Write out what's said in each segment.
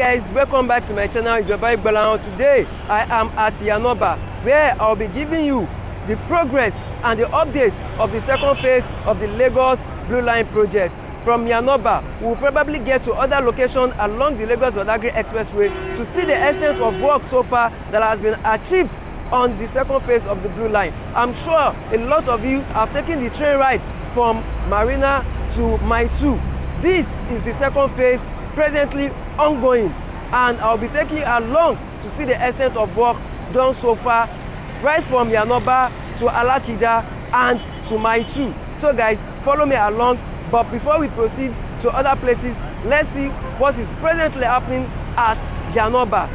guys, welcome back to my channel. It's Yoba. Today I am at Iyana-Iba, where I'll be giving you the progress and the update of the second phase of the Lagos Blueline project. From Iyana-Iba, we'll probably get to other locations along the Lagos-Badagry Expressway to see the extent of work so far that has been achieved on the second phase of the Blue Line. I'm sure a lot of you have taken the train ride from Marina to Mile 2. This is the second phase presently ongoing, and I'll be taking you along to see the extent of work done so far, right from Iyana-Iba to Alakija and to Mile 2. So guys, follow me along. But before we proceed to other places, let's see what is presently happening at Iyana-Iba.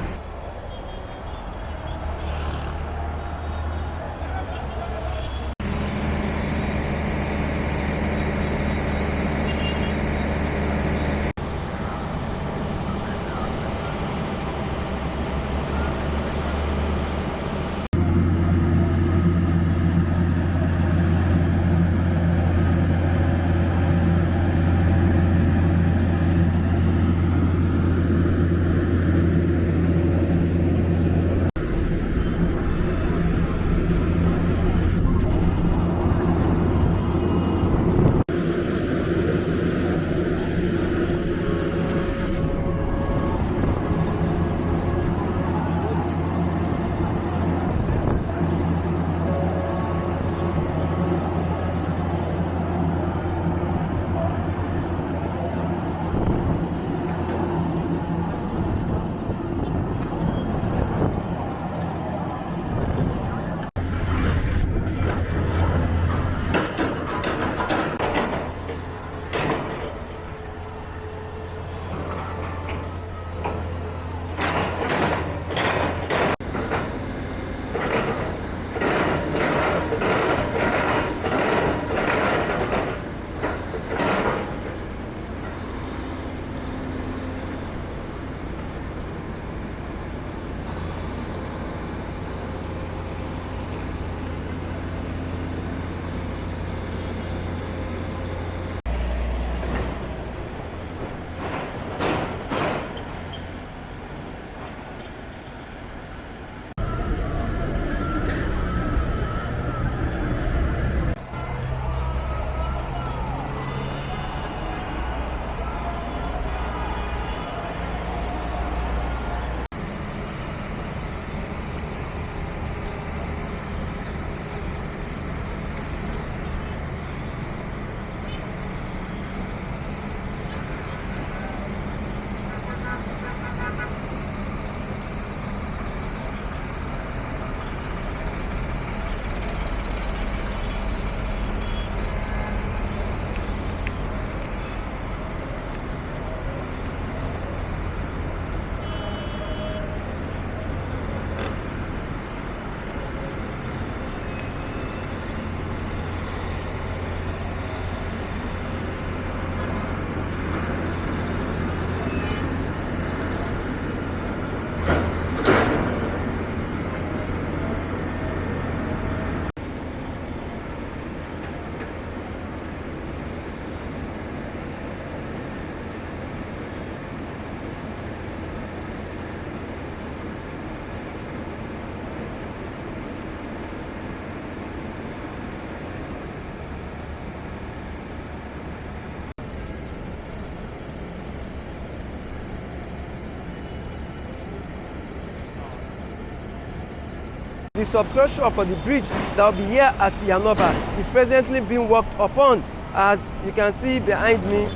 The substructure for the bridge that will be here at Iyana-Iba is presently being worked upon. As you can see behind me,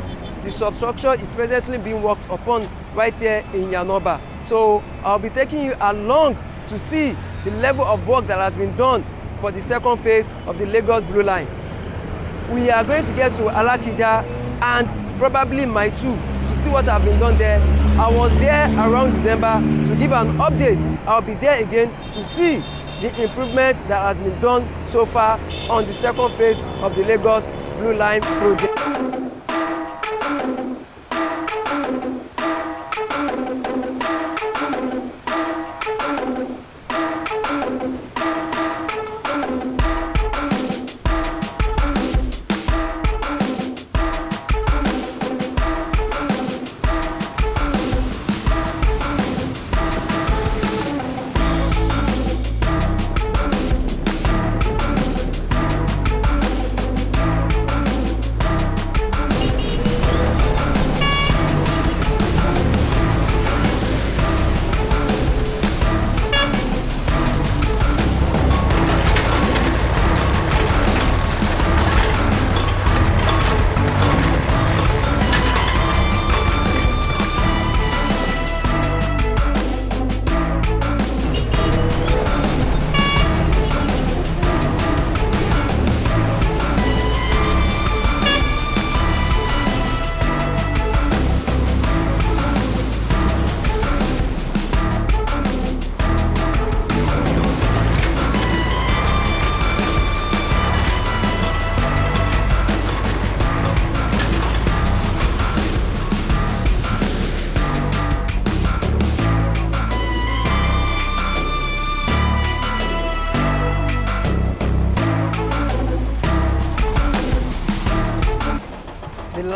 the substructure is presently being worked upon right here in Iyana-Iba. So I'll be taking you along to see the level of work that has been done for the second phase of the Lagos Blue Line. We are going to get to Alakija and probably Mile 2 to see what has been done there. I was there around December to give an update. I'll be there again to see the improvements that has been done so far on the second phase of the Lagos Blue Line project.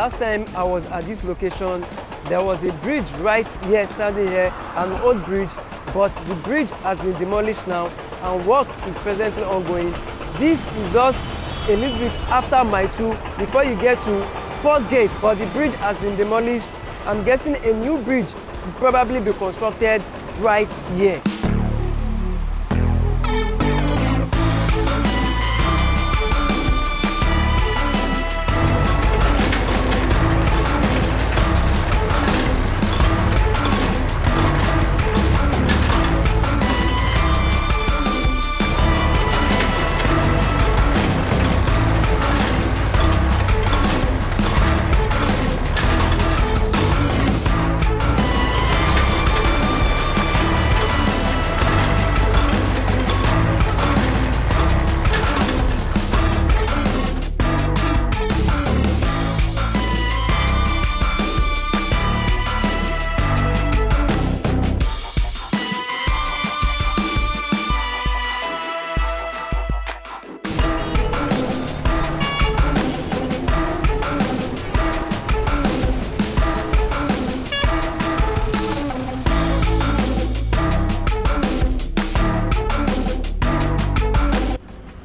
last time I was at this location, there was a bridge right here, standing here, an old bridge, but the bridge has been demolished now and work is presently ongoing. This is just a little bit after Mile 2 before you get to First Gate, but the bridge has been demolished. I'm guessing a new bridge will probably be constructed right here.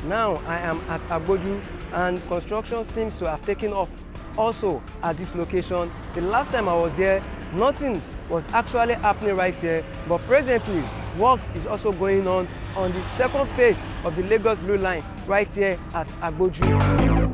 Now I am at Abodu and construction seems to have taken off also at this location. The last time I was here, nothing was actually happening right here, but presently work is also going on the second phase of the Lagos Blue Line right here at Abodu.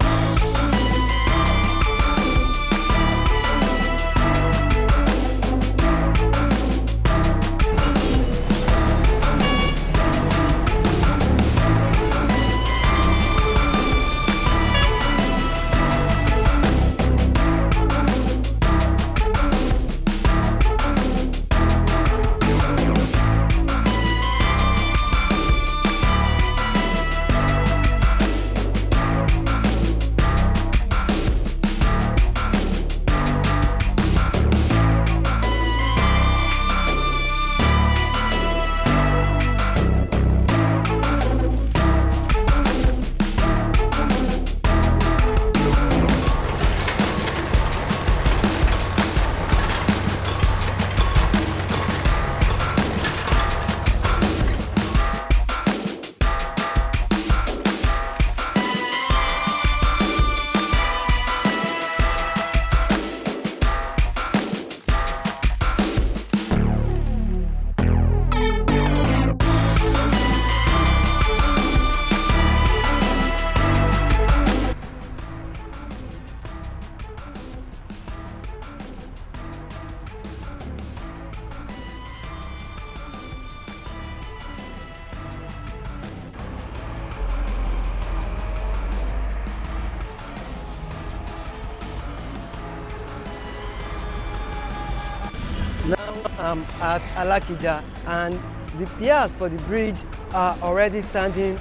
Now I'm at Alakija and the piers for the bridge are already standing.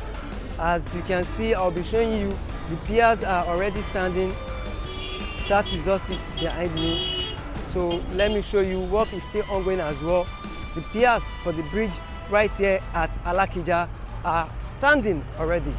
As you can see, I'll be showing you the piers are already standing. That is just it behind me. So let me show you, work is still ongoing as well. The piers for the bridge right here at Alakija are standing already.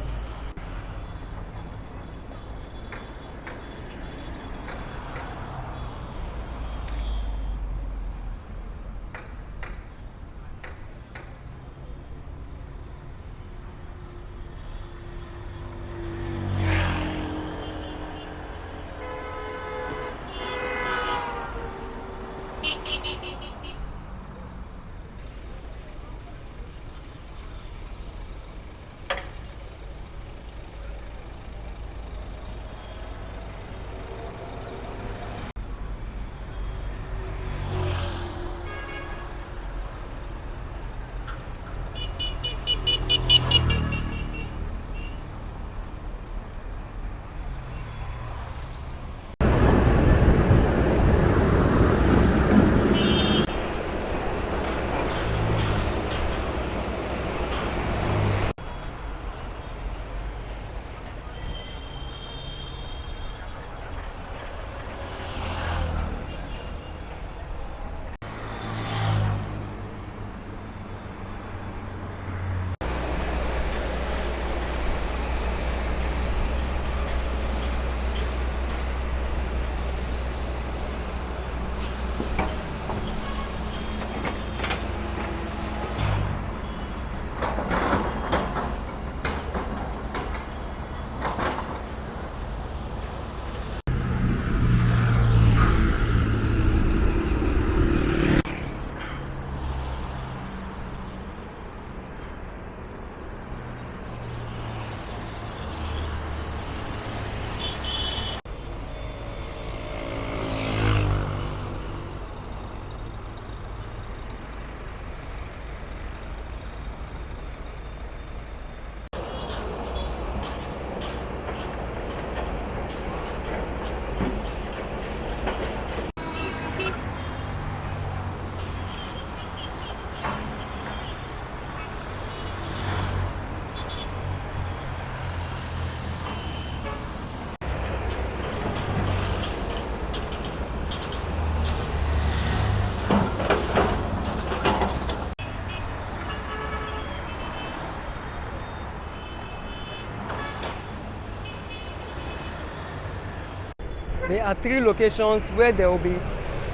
There are 3 locations where there will be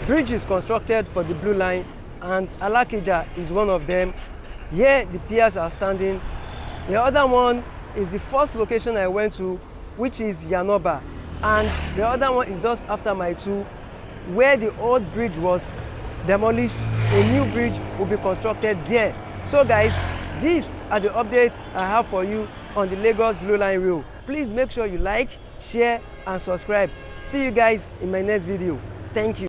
bridges constructed for the Blue Line, and Alakija is one of them. Here the piers are standing. The other one is the first location I went to, which is Iyana-Iba, and the other one is just after my 2, where the old bridge was demolished. A new bridge will be constructed there. So guys, these are the updates I have for you on the Lagos Blueline Rail. Please make sure you like, share and subscribe. See you guys in my next video. Thank you.